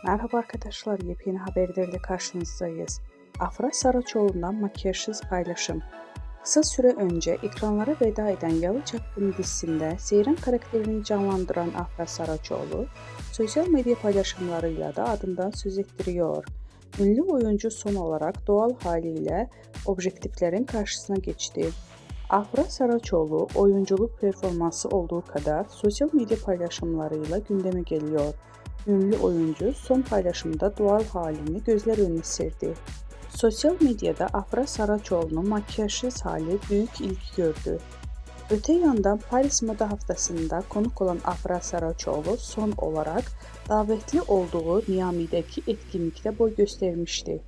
Merhaba arkadaşlar, yepyeni haberlerle karşınızdayız. Afra Saraçoğlu'ndan makyajsız paylaşım. Kısa süre önce ekranlara veda eden Yalı Çapkını dizisinde Seyran karakterini canlandıran Afra Saraçoğlu, sosyal medya paylaşımlarıyla da adından söz ettiriyor. Ünlü oyuncu son olarak doğal haliyle objektiflerin karşısına geçti. Afra Saraçoğlu oyunculuk performansı olduğu kadar sosyal medya paylaşımlarıyla gündeme geliyor. Ünlü oyuncu son paylaşımda doğal halini gözler önüne serdi. Sosyal medyada Afra Saraçoğlu'nun makyajsız hali büyük ilgi gördü. Öte yandan Paris Moda Haftası'nda konuk olan Afra Saraçoğlu son olarak davetli olduğu Miami'deki etkinlikte boy göstermişti.